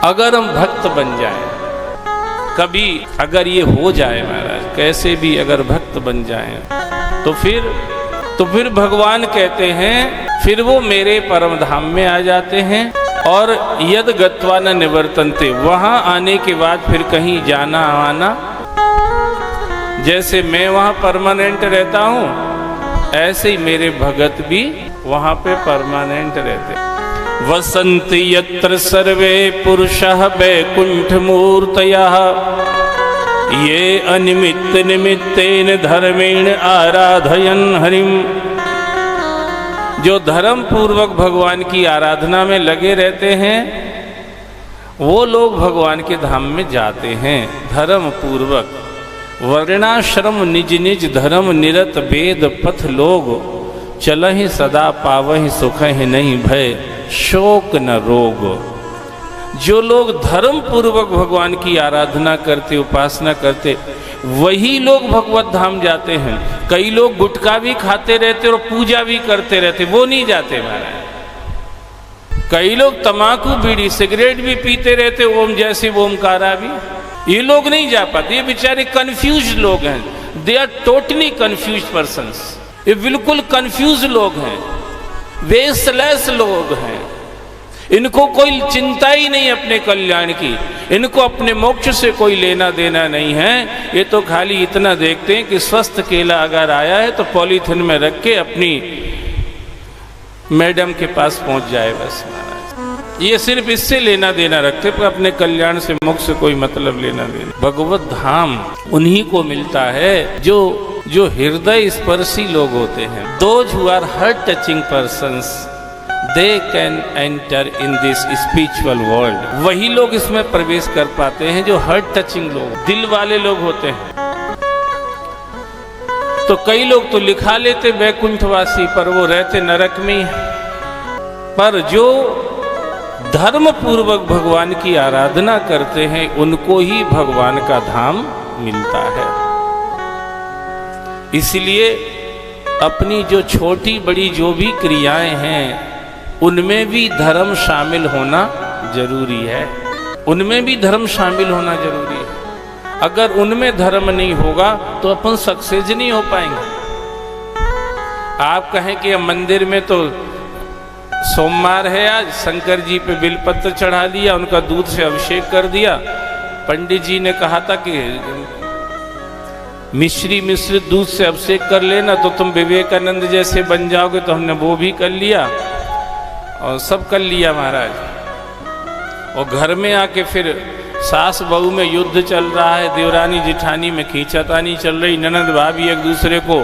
अगर हम भक्त बन जाएं, कभी अगर ये हो जाए महाराज, कैसे भी अगर भक्त बन जाएं, तो फिर भगवान कहते हैं, फिर वो मेरे परम धाम में आ जाते हैं। और यद गत्वा न निवर्तन्ते, वहां आने के बाद फिर कहीं जाना आना, जैसे मैं वहां परमानेंट रहता हूं, ऐसे ही मेरे भगत भी वहां पे परमानेंट रहते। वसन्ति यत्र सर्वे पुरुषः वैकुंठ मूर्तयः, ये अनिमित्त निमित्तेन धर्मेण आराधयन् हरिम्। जो धर्म पूर्वक भगवान की आराधना में लगे रहते हैं, वो लोग भगवान के धाम में जाते हैं धर्म पूर्वक। वर्णाश्रम निज निज धर्म निरत वेद पथ लोग, चलहि सदा पावहि सुखहि नहीं भय शोक न रोग। जो लोग धर्म पूर्वक भगवान की आराधना करते, उपासना करते, वही लोग भगवत धाम जाते हैं। कई लोग गुटखा भी खाते रहते और पूजा भी करते रहते, वो नहीं जाते महाराज। कई लोग तमाकू बीड़ी सिगरेट भी पीते रहते, ओम जैसे ओमकारा भी, ये लोग नहीं जा पाते। ये बेचारे कंफ्यूज लोग हैं, they are totally confuse persons. ये बिल्कुल कंफ्यूज लोग हैं, वेस्टलेस लोग हैं। इनको कोई चिंता ही नहीं अपने कल्याण की, इनको अपने मोक्ष से कोई लेना देना नहीं है। ये तो खाली इतना देखते हैं कि स्वस्थ केला अगर आया है तो पॉलीथिन में रख के अपनी मैडम के पास पहुंच जाए बस महाराज। ये सिर्फ इससे लेना देना रखते, पर अपने कल्याण से मोक्ष से कोई मतलब लेना देना। भगवत धाम उन्हीं को मिलता है जो हृदय स्पर्शी लोग होते हैं। Those who are heart touching persons, they can enter in this spiritual world. वही लोग इसमें प्रवेश कर पाते हैं जो हार्ट टचिंग लोग, दिल वाले लोग होते हैं। तो कई लोग तो लिखा लेते वैकुंठवासी, पर वो रहते नरक में। पर जो धर्म पूर्वक भगवान की आराधना करते हैं, उनको ही भगवान का धाम मिलता है। इसलिए अपनी जो छोटी बड़ी जो भी क्रियाएं हैं, उनमें भी धर्म शामिल होना जरूरी है। उनमें भी धर्म शामिल होना जरूरी है। अगर उनमें धर्म नहीं होगा तो अपन सक्सेस नहीं हो पाएंगे। आप कहें कि मंदिर में तो सोमवार है, आज शंकर जी पे बिलपत्र चढ़ा दिया, उनका दूध से अभिषेक कर दिया। पंडित जी ने कहा था कि मिश्रित दूध से अभिषेक कर लेना तो तुम विवेकानंद जैसे बन जाओगे। तो हमने वो भी कर लिया और सब कर लिया महाराज। और घर में आके फिर सास बहू में युद्ध चल रहा है, देवरानी जिठानी में खींचातानी चल रही, ननद भाभी एक दूसरे को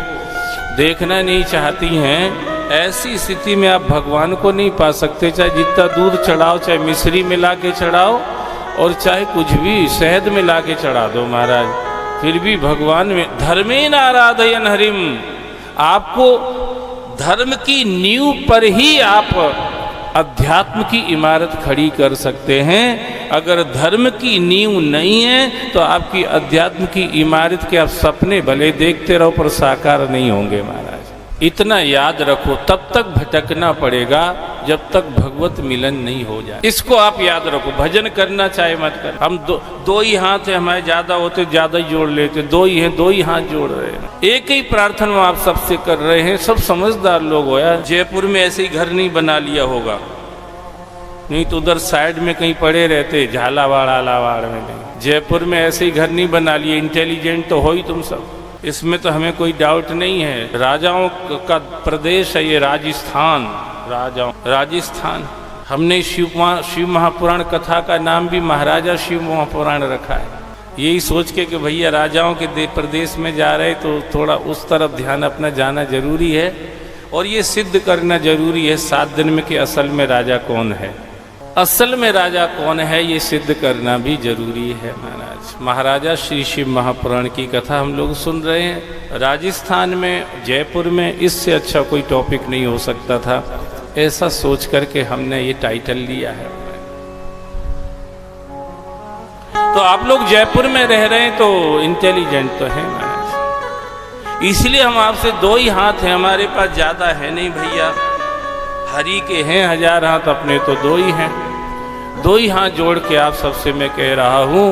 देखना नहीं चाहती हैं। ऐसी स्थिति में आप भगवान को नहीं पा सकते। चाहे जितना दूध चढ़ाओ, चाहे मिश्री मिला के चढ़ाओ, और चाहे कुछ भी शहद मिला के चढ़ा दो महाराज, फिर भी भगवान में धर्मेण आराधयन् हरिम्। आपको धर्म की नींव पर ही आप अध्यात्म की इमारत खड़ी कर सकते हैं। अगर धर्म की नींव नहीं है तो आपकी अध्यात्म की इमारत के आप सपने भले देखते रहो पर साकार नहीं होंगे महाराज। इतना याद रखो, तब तक भटकना पड़ेगा जब तक भगवत मिलन नहीं हो जाए। इसको आप याद रखो। भजन करना चाहे मत कर, हम दो ही हाथ है, हमारे ज्यादा होते ज्यादा ही जोड़ लेते, दो ही हैं, दो ही हाथ जोड़ रहे हैं। एक ही प्रार्थना आप सबसे कर रहे हैं। सब समझदार लोग हो यार। जयपुर में ऐसे ही घर नहीं बना लिया होगा, नहीं तो उधर साइड में कहीं पड़े रहते, झालावाड़ आलावाड़ में नहीं। जयपुर में ऐसे ही घर नहीं बना लिए। इंटेलिजेंट तो हो ही तुम सब, इसमें तो हमें कोई डाउट नहीं है। राजाओं का प्रदेश है ये राजस्थान, राजस्थान। हमने शिव महापुराण कथा का नाम भी महाराजा शिव महापुराण रखा है, यही सोच के कि भैया राजाओं के प्रदेश में जा रहे तो थोड़ा उस तरफ ध्यान अपना जाना जरूरी है। और ये सिद्ध करना जरूरी है 7 दिन में कि असल में राजा कौन है, असल में राजा कौन है, ये सिद्ध करना भी जरूरी है महाराज। महाराजा श्री शिव महापुराण की कथा हम लोग सुन रहे हैं राजस्थान में, जयपुर में। इससे अच्छा कोई टॉपिक नहीं हो सकता था। ऐसा सोच करके हमने ये टाइटल लिया है। तो आप लोग जयपुर में रह रहे हैं तो इंटेलिजेंट तो है महाराज। इसलिए हम आपसे 2 ही हाथ हैं, हमारे पास ज्यादा है नहीं भैया। हरि के हैं 1000 हाथ, अपने तो 2 ही हैं। दो ही हाथ जोड़ के आप सबसे मैं कह रहा हूं,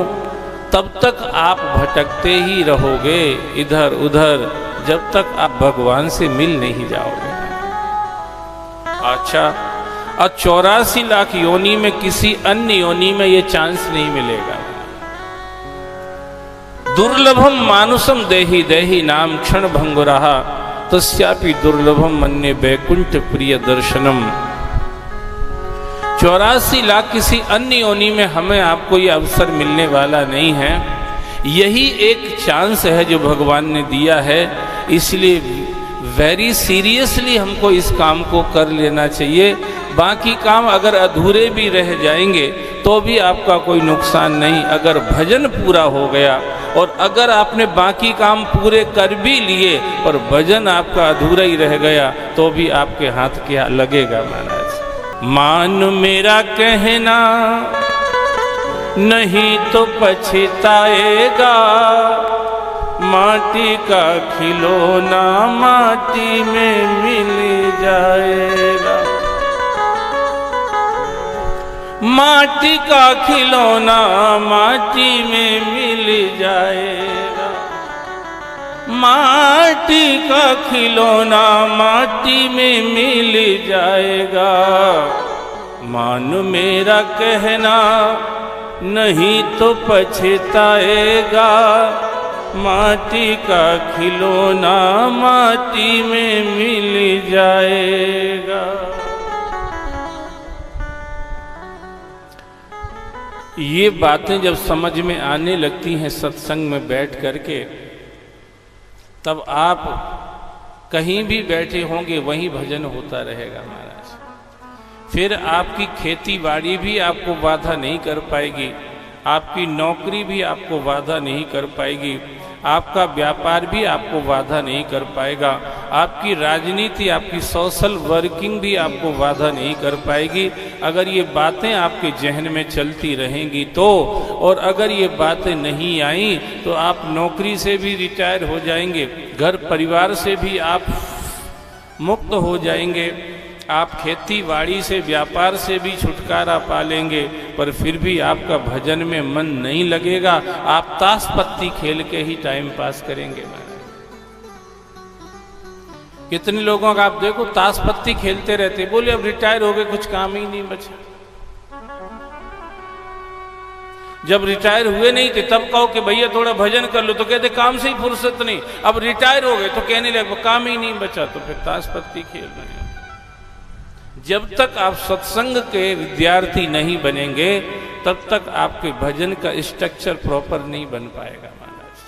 तब तक आप भटकते ही रहोगे इधर उधर, जब तक आप भगवान से मिल नहीं जाओगे। अच्छा, और 84 लाख योनि में किसी अन्य योनि में ये चांस नहीं मिलेगा। दुर्लभम मानुषम देहि देहि नाम क्षण भंगुरः तस्यापि दुर्लभम मन्ये वैकुंठ प्रिय दर्शनम। 84 लाख किसी अन्य योनि में हमें आपको ये अवसर मिलने वाला नहीं है। यही एक चांस है जो भगवान ने दिया है, इसलिए वेरी सीरियसली हमको इस काम को कर लेना चाहिए। बाकी काम अगर अधूरे भी रह जाएंगे तो भी आपका कोई नुकसान नहीं। अगर भजन पूरा हो गया और अगर आपने बाकी काम पूरे कर भी लिए और भजन आपका अधूरा ही रह गया तो भी आपके हाथ क्या लगेगा महाराज। मान मेरा कहना नहीं तो पछताएगा, माटी का खिलौना माटी में मिल जाएगा। माटी का खिलौना माटी में मिल जाएगा। माटी का खिलौना माटी में मिल जाएगा। मान मेरा कहना नहीं तो पछताएगा, माटी का खिलौना माटी में मिल जाएगा। ये बातें जब समझ में आने लगती हैं सत्संग में बैठ करके, तब आप कहीं भी बैठे होंगे वहीं भजन होता रहेगा महाराज। फिर आपकी खेती बाड़ी भी आपको बाधा नहीं कर पाएगी, आपकी नौकरी भी आपको बाधा नहीं कर पाएगी, आपका व्यापार भी आपको बाधा नहीं कर पाएगा, आपकी राजनीति, आपकी सोशल वर्किंग भी आपको बाधा नहीं कर पाएगी। अगर ये बातें आपके जहन में चलती रहेंगी तो, और अगर ये बातें नहीं आई तो आप नौकरी से भी रिटायर हो जाएंगे, घर परिवार से भी आप मुक्त हो जाएंगे, आप खेती बाड़ी से व्यापार से भी छुटकारा पा लेंगे, पर फिर भी आपका भजन में मन नहीं लगेगा। आप ताश पत्ती खेल के ही टाइम पास करेंगे। कितने लोगों का आप देखो ताश पत्ती खेलते रहते, बोले अब रिटायर हो गए कुछ काम ही नहीं बचा। जब रिटायर हुए नहीं थे तब कहो कि भैया थोड़ा भजन कर लो तो कहते काम से ही फुर्सत नहीं। अब रिटायर हो गए तो कहने लगे काम ही नहीं बचा, तो फिर ताश पत्ती खेल रहे हैं। जब तक आप सत्संग के विद्यार्थी नहीं बनेंगे तब तक आपके भजन का स्ट्रक्चर प्रॉपर नहीं बन पाएगा महाराज।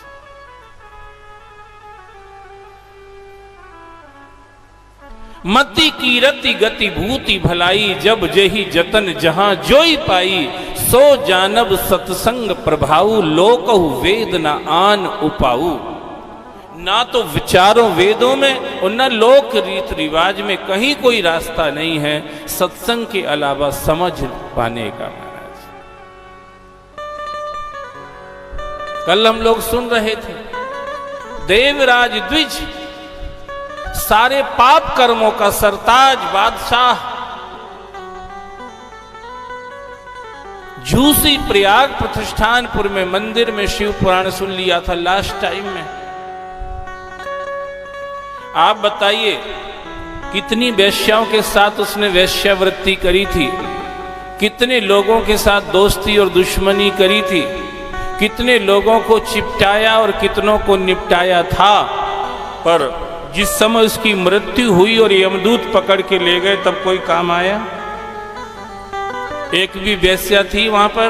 मति की रति गति भूति भलाई, जब जेहि जतन जहां जोई पाई, सो जानब सत्संग प्रभाऊ, लोकहु वेद न आन उपाऊ। ना तो विचारों वेदों में और न लोक रीत रिवाज में कहीं कोई रास्ता नहीं है सत्संग के अलावा समझ पाने का महाराज। कल हम लोग सुन रहे थे देवराज द्विज, सारे पाप कर्मों का सरताज बादशाह, झूसी प्रयाग प्रतिष्ठानपुर में मंदिर में शिव पुराण सुन लिया था लास्ट टाइम में। आप बताइए कितनी वेश्याओं के साथ उसने वेश्यावृत्ति करी थी, कितने लोगों के साथ दोस्ती और दुश्मनी करी थी, कितने लोगों को चिपटाया और कितनों को निपटाया था। पर जिस समय उसकी मृत्यु हुई और यमदूत पकड़ के ले गए तब कोई काम आया? एक भी वेश्या थी वहां पर?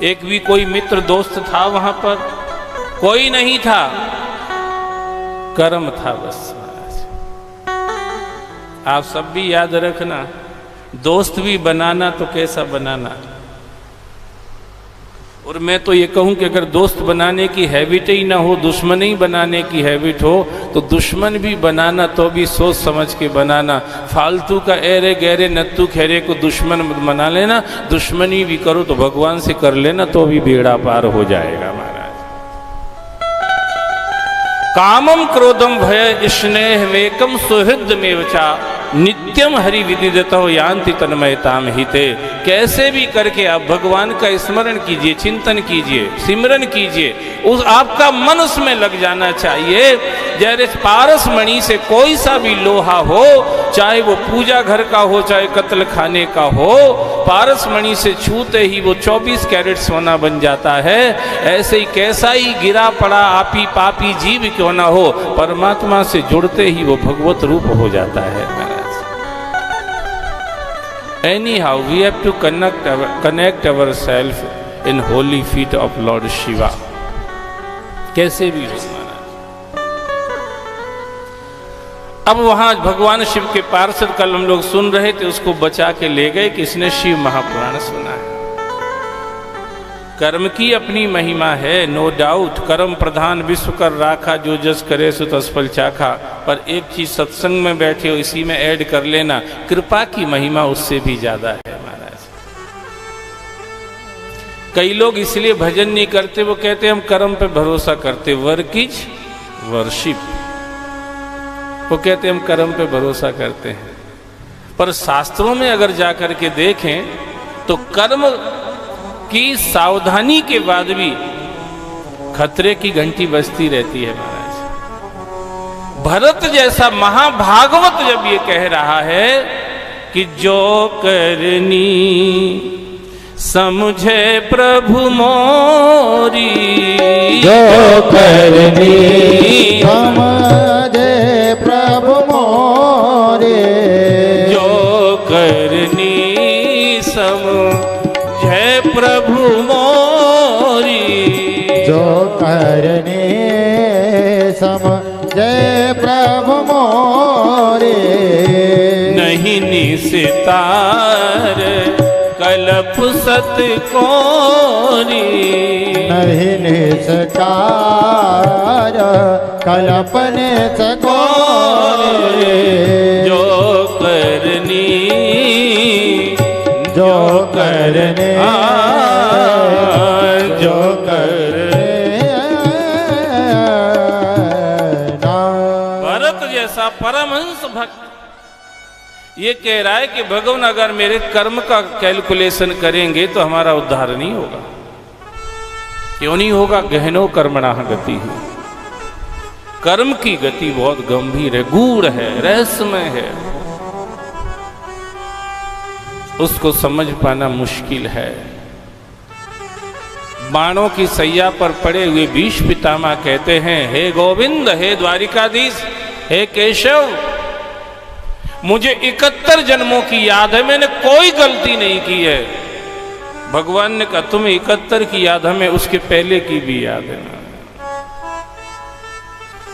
एक भी कोई मित्र दोस्त था वहां पर? कोई नहीं था, कर्म था बस। आप सब भी याद रखना, दोस्त भी बनाना तो कैसा बनाना। और मैं तो ये कहूं कि अगर दोस्त बनाने की हैबिट ही ना हो, दुश्मन ही बनाने की हैबिट हो, तो दुश्मन भी बनाना तो भी सोच समझ के बनाना। फालतू का एरे गहरे नत्तू खैरे को दुश्मन बना लेना, दुश्मनी भी करो तो भगवान से कर लेना तो भी बेड़ा पार हो जाएगा महाराज। कामम क्रोधम भय स्नेह वेकम सुहृद मेवचा, नित्यम हरि विदितो यान्ति तन्मयताम हिते। कैसे भी करके आप भगवान का स्मरण कीजिए, चिंतन कीजिए, सिमरन कीजिए, उस आपका मन उसमें लग जाना चाहिए। जैसे पारस मणि से कोई सा भी लोहा हो, चाहे वो पूजा घर का हो चाहे कत्ल खाने का हो, पारस मणि से छूते ही वो 24 कैरेट सोना बन जाता है। ऐसे ही कैसा ही गिरा पड़ा आपी पापी जीव क्यों ना हो, परमात्मा से जुड़ते ही वो भगवत रूप हो जाता है महाराज। Anyhow, we have to connect ourselves in holy feet of Lord Shiva. कैसे भी हो महाराज। अब वहां भगवान शिव के पार्षद कल हम लोग सुन रहे थे, उसको बचा के ले गए, किसने? शिव महापुराण सुना है। कर्म की अपनी महिमा है, नो डाउट। कर्म प्रधान विश्व कर राखा, जो जस करे सो तस फल चाखा। पर एक चीज सत्संग में बैठे हो इसी में ऐड कर लेना, कृपा की महिमा उससे भी ज्यादा है महाराज। कई लोग इसलिए भजन नहीं करते, वो कहते हम कर्म पे भरोसा करते, वर्क इज वर्शिप। वो कहते हम कर्म पे भरोसा करते हैं, पर शास्त्रों में अगर जाकर के देखें तो कर्म की सावधानी के बाद भी खतरे की घंटी बजती रहती है महाराज। भरत जैसा महाभागवत जब ये कह रहा है कि जो करनी समझे प्रभु मोरी, जो करनी समझे प्रभु मोरे, जो करनी समझे प्रभु मोरी, जो करने समझे प्रभु मोरे, नहीं निस्तार कलप सत कोरी, नहीं निस्तार कल्पने सकोरे, जो करनी जो करने जो करने। भरत जैसा परमहंस भक्त ये कह रहा है कि भगवान अगर मेरे कर्म का कैलकुलेशन करेंगे तो हमारा उद्धार नहीं होगा। क्यों नहीं होगा? गहनो कर्मणा गति है। कर्म की गति बहुत गंभीर है, गूढ़ है, रहस्यमय है, उसको समझ पाना मुश्किल है। बाणों की सैया पर पड़े हुए भीष्म पितामह कहते हैं, हे गोविंद, हे द्वारिकाधीश, हे केशव, मुझे 71 जन्मों की याद है, मैंने कोई गलती नहीं की है। भगवान ने कहा तुम्हें 71 की याद, हमें उसके पहले की भी याद है।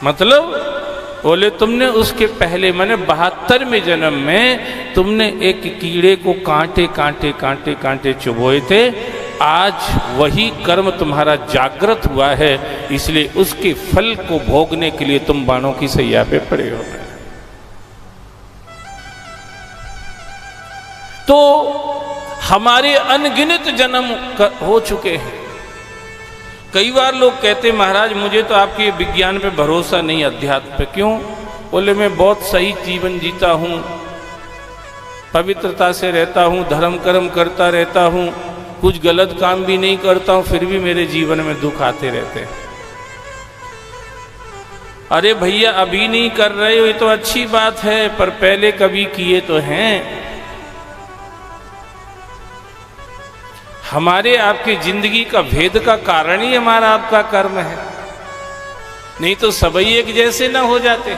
मतलब बोले तुमने उसके पहले माने 72वें जन्म में तुमने एक कीड़े को कांटे कांटे कांटे कांटे चुभोए थे, आज वही कर्म तुम्हारा जागृत हुआ है, इसलिए उसके फल को भोगने के लिए तुम बाणों की सैया पे पड़े हो। तो हमारे अनगिनत जन्म हो चुके हैं। कई बार लोग कहते महाराज मुझे तो आपके विज्ञान पे भरोसा नहीं, अध्यात्म पे। क्यों? बोले मैं बहुत सही जीवन जीता हूँ, पवित्रता से रहता हूँ, धर्म कर्म करता रहता हूँ, कुछ गलत काम भी नहीं करता हूँ, फिर भी मेरे जीवन में दुख आते रहते हैं। अरे भैया अभी नहीं कर रहे हो ये तो अच्छी बात है, पर पहले कभी किए तो हैं। हमारे आपकी जिंदगी का भेद का कारण ही हमारा आपका कर्म है, नहीं तो सभी एक जैसे ना हो जाते।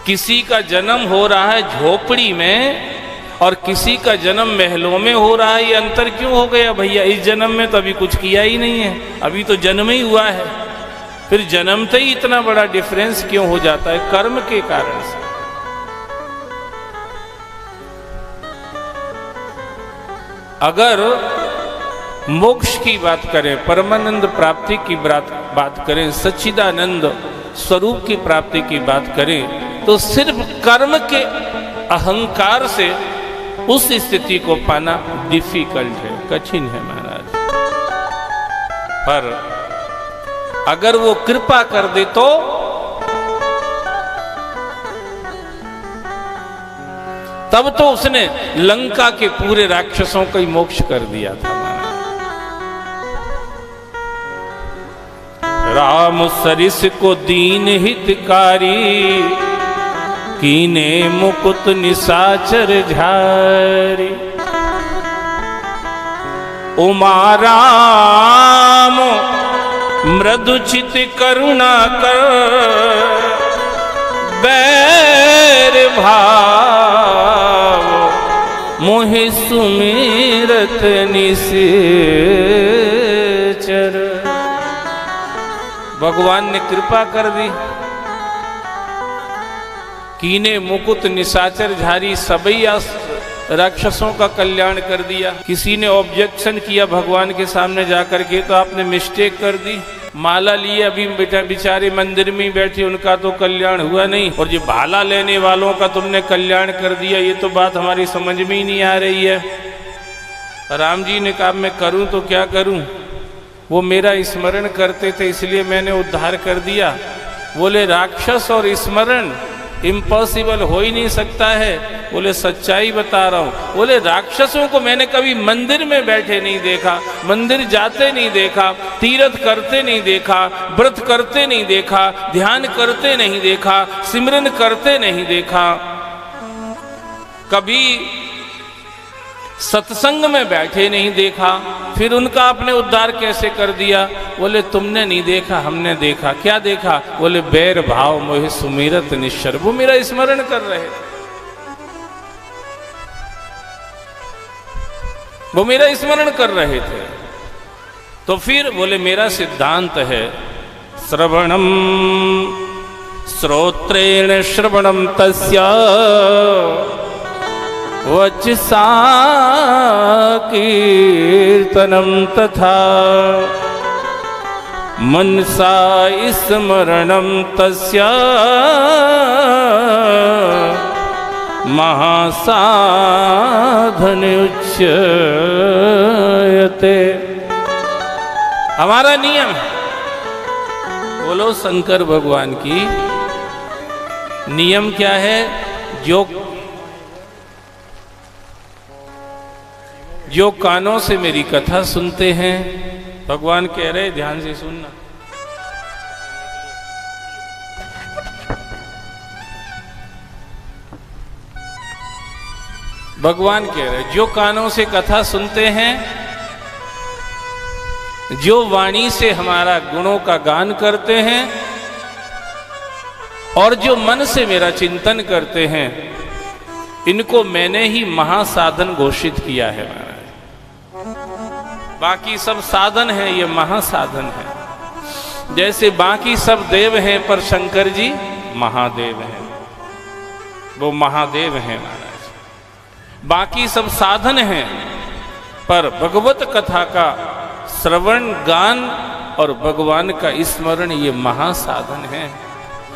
किसी का जन्म हो रहा है झोपड़ी में और किसी का जन्म महलों में हो रहा है, ये अंतर क्यों हो गया भैया? इस जन्म में तो अभी कुछ किया ही नहीं है, अभी तो जन्म ही हुआ है, फिर जन्मते ही इतना बड़ा डिफरेंस क्यों हो जाता है? कर्म के कारण से। अगर मोक्ष की बात करें, परमानंद प्राप्ति की बात करें, सच्चिदानंद स्वरूप की प्राप्ति की बात करें, तो सिर्फ कर्म के अहंकार से उस स्थिति को पाना डिफिकल्ट है, कठिन है महाराज। पर अगर वो कृपा कर दे तब तो उसने लंका के पूरे राक्षसों का ही मोक्ष कर दिया था। राम सरिस को दीन हितकारी, कीने मुकुट निशाचर झारी। उमा राम मृदुचित करुणा कर, बैर भाव मोहि सुमिरत निशाचर। भगवान ने कृपा कर दी, कीने मुकुट निशाचर झारी, सभी राक्षसों का कल्याण कर दिया। किसी ने ऑब्जेक्शन किया भगवान के सामने जाकर के, तो आपने मिस्टेक कर दी, माला लिए अभी बेचारे मंदिर में बैठे, उनका तो कल्याण हुआ नहीं, और जो भाला लेने वालों का तुमने कल्याण कर दिया, ये तो बात हमारी समझ में ही नहीं आ रही है। राम जी ने कहा मैं करूं तो क्या करूं, वो मेरा स्मरण करते थे इसलिए मैंने उद्धार कर दिया। बोले राक्षस और स्मरण इम्पॉसिबल हो ही नहीं सकता है। बोले सच्चाई बता रहा हूं। बोले राक्षसों को मैंने कभी मंदिर में बैठे नहीं देखा, मंदिर जाते नहीं देखा, तीर्थ करते नहीं देखा, व्रत करते नहीं देखा, ध्यान करते नहीं देखा, सिमरन करते नहीं देखा, कभी सत्संग में बैठे नहीं देखा, फिर उनका आपने उद्धार कैसे कर दिया? बोले तुमने नहीं देखा, हमने देखा। क्या देखा? बोले बैर भाव मोहि सुमिरत निश्चर, वो मेरा स्मरण कर रहे थे, वो मेरा स्मरण कर रहे थे। तो फिर बोले मेरा सिद्धांत है श्रवणम श्रोत्रेण श्रवणम तस्या वचसा कीर्तनम तथा मनसा स्मरणम तस्या महासाधन उच्यते। हमारा नियम है, बोलो शंकर भगवान की नियम क्या है? जो कानों से मेरी कथा सुनते हैं, भगवान कह रहे ध्यान से सुनना, भगवान कह रहे जो कानों से कथा सुनते हैं, जो वाणी से हमारा गुणों का गान करते हैं, और जो मन से मेरा चिंतन करते हैं, इनको मैंने ही महासाधन घोषित किया है महाराज। बाकी सब साधन है, ये महासाधन है। जैसे बाकी सब देव हैं पर शंकर जी महादेव हैं, वो महादेव हैं महाराज। बाकी सब साधन हैं पर भगवत कथा का श्रवण गान और भगवान का स्मरण ये महासाधन है।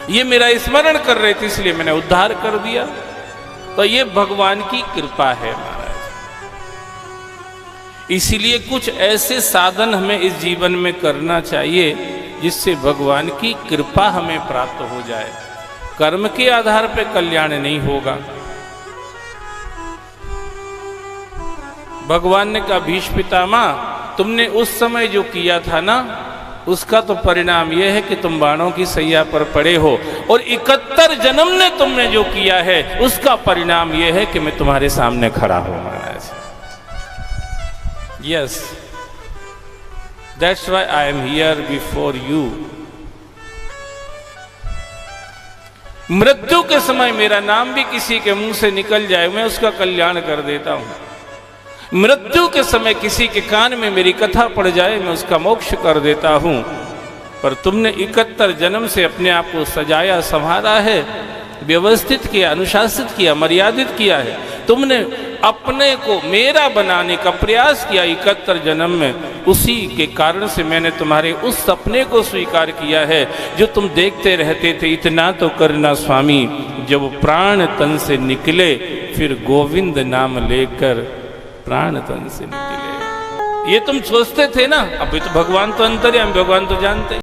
ये मेरा स्मरण कर रहे थे इसलिए मैंने उद्धार कर दिया। तो ये भगवान की कृपा है महाराज। इसीलिए कुछ ऐसे साधन हमें इस जीवन में करना चाहिए जिससे भगवान की कृपा हमें प्राप्त हो जाए। कर्म के आधार पर कल्याण नहीं होगा। भगवान ने कहा भीष्म पितामह, तुमने उस समय जो किया था ना, उसका तो परिणाम यह है कि तुम बाणों की सैया पर पड़े हो, और 71 जन्म ने तुमने जो किया है उसका परिणाम यह है कि मैं तुम्हारे सामने खड़ा हूं महाराज। Yes, that's why I am here before you. मृत्यु के समय मेरा नाम भी किसी के मुंह से निकल जाए, मैं उसका कल्याण कर देता हूं। मृत्यु के समय किसी के कान में मेरी कथा पड़ जाए, मैं उसका मोक्ष कर देता हूं। पर तुमने 71 जन्म से अपने आप को सजाया, संवारा है, व्यवस्थित किया, अनुशासित किया, मर्यादित किया है। तुमने अपने को मेरा बनाने का प्रयास किया 71 जन्म में। उसी के कारण से मैंने तुम्हारे उस सपने को स्वीकार किया है जो तुम देखते रहते थे। इतना तो करना स्वामी, जब प्राण तन से निकले फिर गोविंद नाम लेकर प्राण तन से निकले। ये तुम सोचते थे ना, अभी तो भगवान तो अंतर्यामी, भगवान तो जानते।